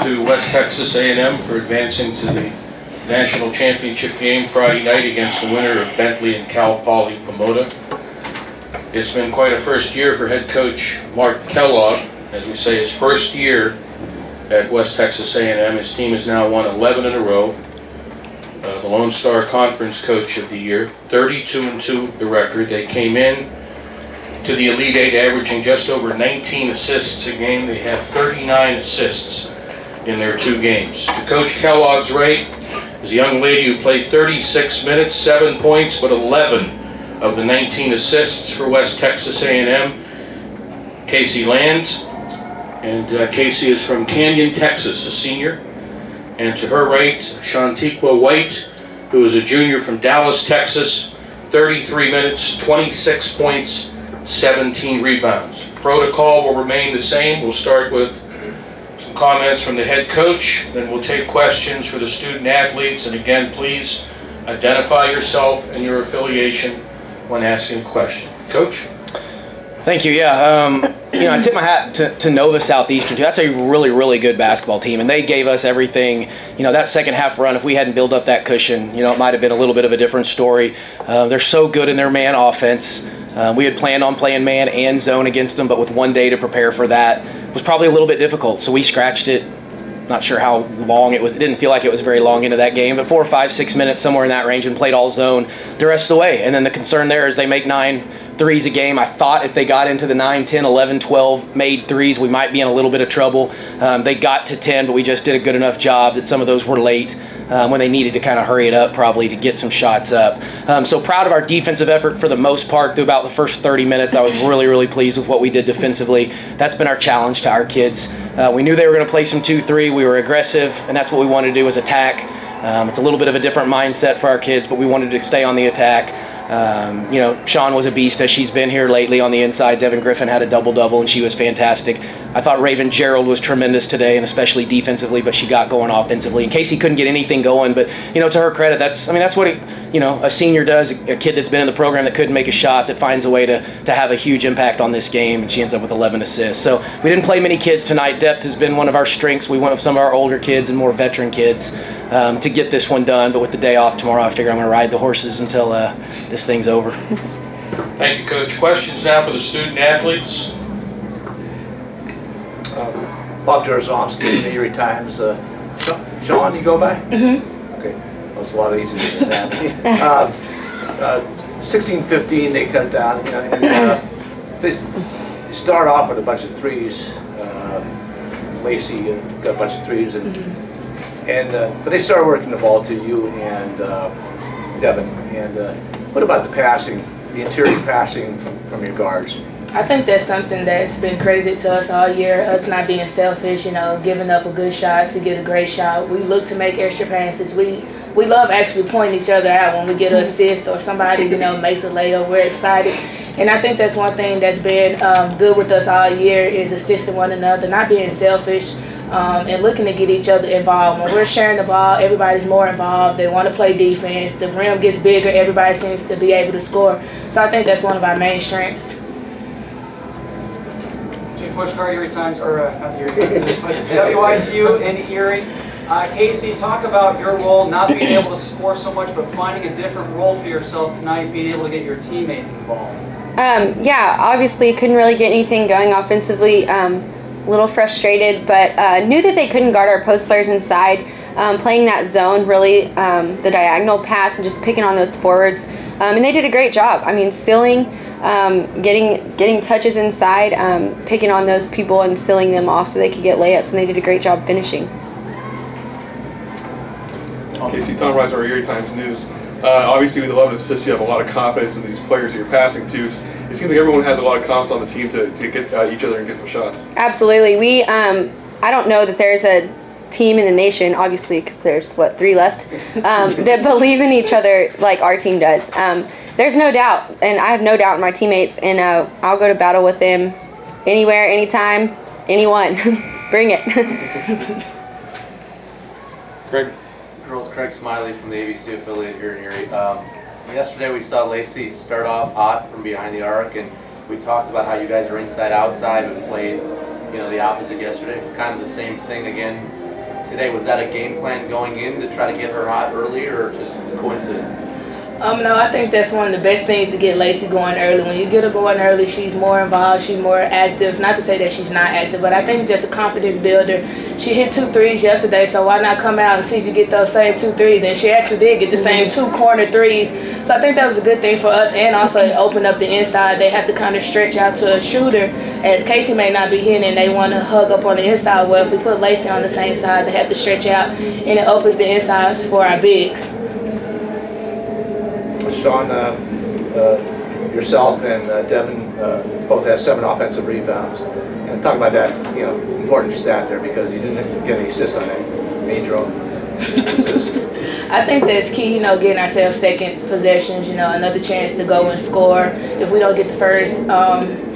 to West Texas A&M for advancing to the national championship game Friday night against the winner of Bentley and Cal Poly Pomona. It's been quite a first year for head coach Mark Kellogg. As we say, his first year at West Texas A&M. His team has now won 11 in a row. The Lone Star Conference Coach of the Year, 32-2 the record. They came in to the Elite Eight averaging just over 19 assists a game. They have 39 assists in their 2 games. To Coach Kellogg's right is a young lady who played 36 minutes, 7 points, but 11 of the 19 assists for West Texas A&M, Casey Land. And Casey is from Canyon, Texas, a senior. And to her right, Chontiquah White, who is a junior from Dallas, Texas, 33 minutes, 26 points, 17 rebounds. Protocol will remain the same. We'll start with some comments from the head coach, then we'll take questions for the student athletes. And again, please identify yourself and your affiliation when asking a question. Coach? Thank you. Yeah, I tip my hat to Nova Southeastern. That's a really, really good basketball team, and they gave us everything. That second half run, if we hadn't built up that cushion, it might have been a little bit of a different story. They're so good in their man offense. We had planned on playing man and zone against them, but with 1 day to prepare for that, it was probably a little bit difficult. So we scratched it. Not sure how long it was. It didn't feel like it was very long into that game, but 4, 5, 6 minutes, somewhere in that range, and played all zone the rest of the way. And then the concern there is they make 9 threes a game. I thought if they got into the 9, 10, 11, 12 made threes, we might be in a little bit of trouble. They got to 10, but we just did a good enough job that some of those were late when they needed to kind of hurry it up probably to get some shots up. So proud of our defensive effort for the most part through about the first 30 minutes. I was really, really pleased with what we did defensively. That's been our challenge to our kids. We knew they were going to play some 2-3. We were aggressive, and that's what we wanted to do was attack. It's a little bit of a different mindset for our kids, but we wanted to stay on the attack. Sean was a beast as she's been here lately on the inside. Devin Griffin had a double-double, and she was fantastic. I thought Raven Gerald was tremendous today, and especially defensively, but she got going offensively. And Casey couldn't get anything going, but, to her credit, that's what, a senior does, a kid that's been in the program that couldn't make a shot, that finds a way to have a huge impact on this game, and she ends up with 11 assists. So we didn't play many kids tonight. Depth has been one of our strengths. We went with some of our older kids and more veteran kids to get this one done, but with the day off tomorrow, I figure I'm going to ride the horses until this thing's over. Thank you, Coach. Questions now for the student athletes. Bob Jarzomski, New York Times. Sean, you go by? Mm-hmm. Okay. Well, it's a lot easier than that. 16-15, they cut it down, and they start off with a bunch of threes. Lacey got a bunch of threes, but they started working the ball to you and Devin. And what about the passing, the interior passing from your guards? I think that's something that's been credited to us all year, us not being selfish, giving up a good shot to get a great shot. We look to make extra passes. We love actually pointing each other out when we get an assist or somebody, makes a layup. We're excited. And I think that's one thing that's been good with us all year is assisting one another, not being selfish, and looking to get each other involved. When we're sharing the ball, everybody's more involved. They want to play defense. The rim gets bigger. Everybody seems to be able to score. So I think that's one of our main strengths. Erie Times, or not the Erie Times, but WICU in Erie. Casey, talk about your role, not being able to score so much, but finding a different role for yourself tonight, being able to get your teammates involved. Obviously couldn't really get anything going offensively. A little frustrated, but knew that they couldn't guard our post players inside. Playing that zone, really, the diagonal pass and just picking on those forwards. And they did a great job. Sealing, getting touches inside, picking on those people and sealing them off so they could get layups, and they did a great job finishing. Casey, Tom Reiser, Erie Times News. Obviously, with 11 assists, you have a lot of confidence in these players that you're passing to. It seems like everyone has a lot of confidence on the team to get each other and get some shots. Absolutely. I don't know that there's a team in the nation, obviously, because there's, 3 left, that believe in each other like our team does. There's no doubt, and I have no doubt in my teammates, and I'll go to battle with them anywhere, anytime, anyone. Bring it. Craig? Girls, Craig Smiley from the ABC affiliate here in Erie. Yesterday we saw Lacey start off hot from behind the arc, and we talked about how you guys are inside-outside, but played, the opposite yesterday. It's kind of the same thing again today. Was that a game plan going in to try to get her hot early, or just coincidence? No, I think that's one of the best things to get Lacey going early. When you get her going early, she's more involved, she's more active. Not to say that she's not active, but I think it's just a confidence builder. She hit 2 threes yesterday, so why not come out and see if you get those same 2 threes? And she actually did get the same 2 corner threes. So I think that was a good thing for us, and also it opened up the inside. They have to kind of stretch out to a shooter, as Casey may not be hitting, and they want to hug up on the inside. Well, if we put Lacey on the same side, they have to stretch out, and it opens the insides for our bigs. Sean, yourself and Devin both have 7 offensive rebounds. And talk about that, important stat there, because you didn't get any assists on any major assist. I think that's key, getting ourselves second possessions, another chance to go and score. If we don't get the first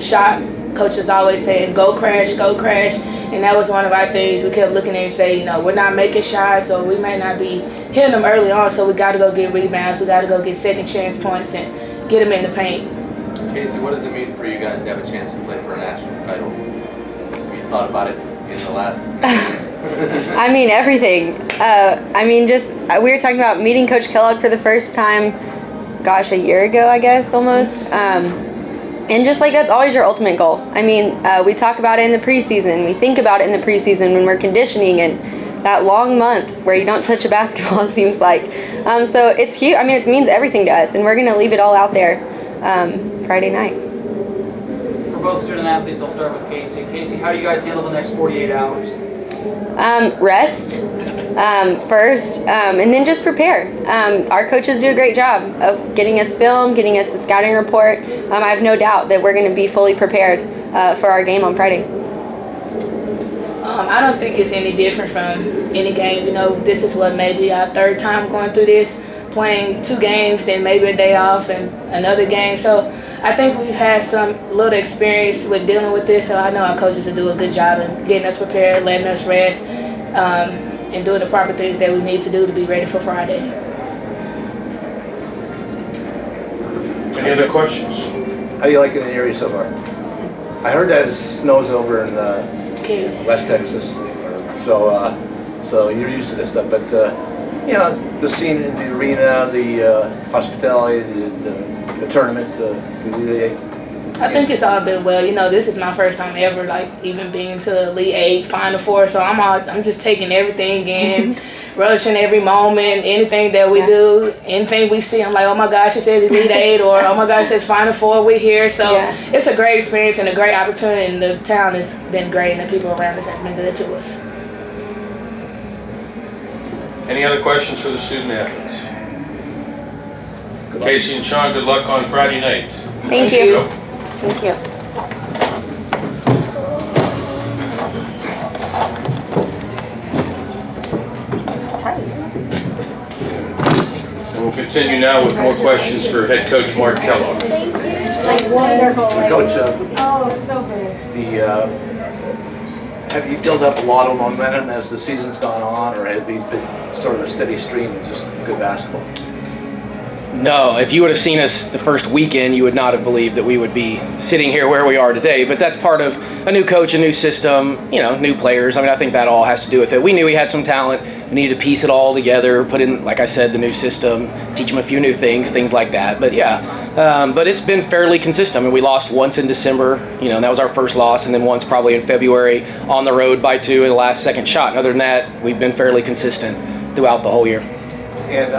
shot, Coach is always saying, go crash, go crash. And that was one of our things. We kept looking at and say, we're not making shots, so we may not be hitting them early on, so we got to go get rebounds. We got to go get second chance points and get them in the paint. Casey, what does it mean for you guys to have a chance to play for a national title? Have you thought about it in the last minutes? I mean, everything. We were talking about meeting Coach Kellogg for the first time, a year ago, I guess, almost. And just like that's always your ultimate goal. I mean, we talk about it in the preseason. We think about it in the preseason when we're conditioning and that long month where you don't touch a basketball, it seems like. So it's huge. I mean, it means everything to us, and we're going to leave it all out there Friday night. For both student athletes, I'll start with Casey. Casey, how do you guys handle the next 48 hours? Rest first, and then just prepare. Our coaches do a great job of getting us film, getting us the scouting report. I have no doubt that we're going to be fully prepared for our game on Friday. I don't think it's any different from any game. This is maybe our 3rd time going through this, playing 2 games, then maybe a day off and another game. So I think we've had some little experience with dealing with this, so I know our coaches will do a good job in getting us prepared, letting us rest, and doing the proper things that we need to do to be ready for Friday. Any other questions? How do you like it in the area so far? I heard that it snows over in West Texas, so you're used to this stuff. But the scene in the arena, the hospitality, the tournament, I think it's all been well. This is my first time ever, even being to Elite 8, Final 4. So I'm just taking everything in, relishing every moment, anything that we do, anything we see. I'm like, oh my gosh, it says Elite 8, or oh my gosh, it says Final 4, we're here. So it's a great experience and a great opportunity, and the town has been great, and the people around us have been good to us. Any other questions for the student athletes? Casey and Sean, good luck on Friday night. Thank you. Thank you. And we'll continue now with more questions for head coach Mark Kellogg. Wonderful. Coach, So good. have you built up a lot of momentum as the season's gone on, or have you been sort of a steady stream of just good basketball? No, if you would have seen us the first weekend, you would not have believed that we would be sitting here where we are today. But that's part of a new coach, a new system, new players. I think that all has to do with it. We knew we had some talent. We needed to piece it all together, put in, like I said, the new system, teach them a few new things like that. But but it's been fairly consistent. We lost once in December, and that was our first loss, and then once probably in February on the road by 2 in the last second shot. Other than that, we've been fairly consistent throughout the whole year. And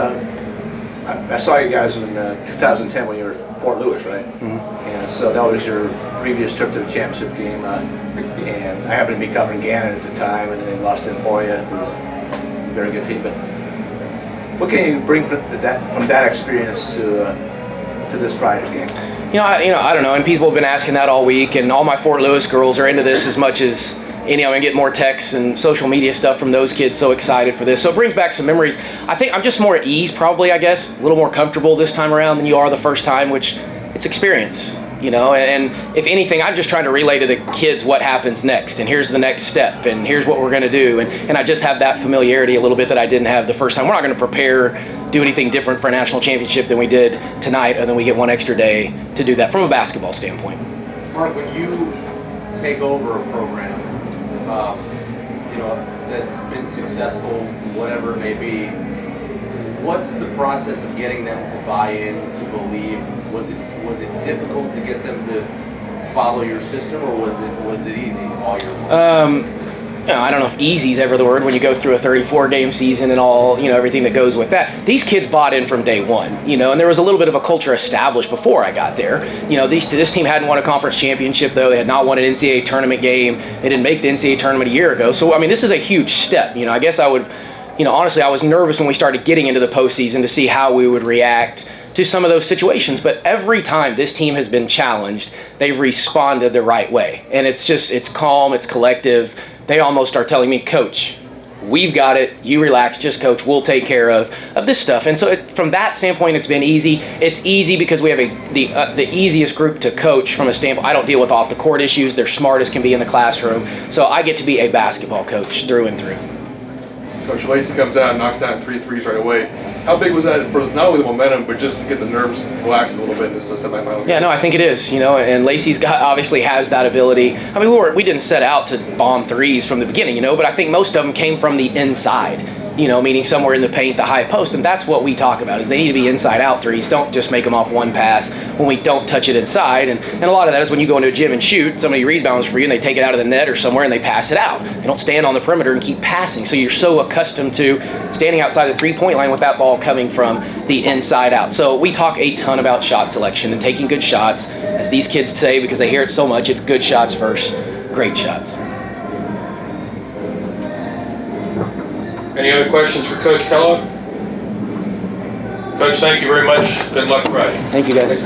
I saw you guys in 2010 when you were at Fort Lewis, right? Mm-hmm. And so that was your previous trip to the championship game. And I happened to be covering Gannon at the time, and then they lost to Emporia, who was a very good team. But what can you bring from that experience to this Friday's game? I don't know. And people have been asking that all week, and all my Fort Lewis girls are into this as much as any. I get more texts and social media stuff from those kids, so excited for this. So it brings back some memories. I think I'm just more at ease, probably, I guess, a little more comfortable this time around than you are the first time, which it's experience, and if anything, I'm just trying to relay to the kids what happens next, and here's the next step, and here's what we're going to do, and I just have that familiarity a little bit that I didn't have the first time. We're not going to do anything different for a national championship than we did tonight, other than we get one extra day to do that from a basketball standpoint. Mark, when you take over a program, that's been successful, whatever it may be, what's the process of getting them to buy in, to believe? Was it difficult to get them to follow your system, or was it easy all year long? I don't know if easy is ever the word when you go through a 34-game season and all, everything that goes with that. These kids bought in from day one, and there was a little bit of a culture established before I got there. This team hadn't won a conference championship, though. They had not won an NCAA tournament game. They didn't make the NCAA tournament a year ago. So, this is a huge step. I guess I would, honestly, I was nervous when we started getting into the postseason to see how we would react to some of those situations. But every time this team has been challenged, they've responded the right way. And it's calm, it's collective. They almost are telling me, Coach, we've got it. You relax, just coach. We'll take care of this stuff. And so from that standpoint, it's been easy. It's easy because we have the easiest group to coach from a standpoint. I don't deal with off-the-court issues. They're smart as can be in the classroom. So I get to be a basketball coach through and through. Coach Lacey comes out and knocks down 3 threes right away. How big was that for not only the momentum, but just to get the nerves relaxed a little bit in this semifinal? Yeah, no, I think it is. And Lacey's obviously has that ability. We didn't set out to bomb threes from the beginning, but I think most of them came from the inside. Meaning somewhere in the paint, the high post, and that's what we talk about, is they need to be inside-out threes. Don't just make them off one pass when we don't touch it inside, and a lot of that is when you go into a gym and shoot, somebody rebounds for you and they take it out of the net or somewhere and they pass it out. They don't stand on the perimeter and keep passing, so you're so accustomed to standing outside the three-point line with that ball coming from the inside out. So we talk a ton about shot selection and taking good shots, as these kids say, because they hear it so much. It's good shots first, great shots. Any other questions for Coach Kellogg? Coach, thank you very much. Good luck Friday. Thank you, guys.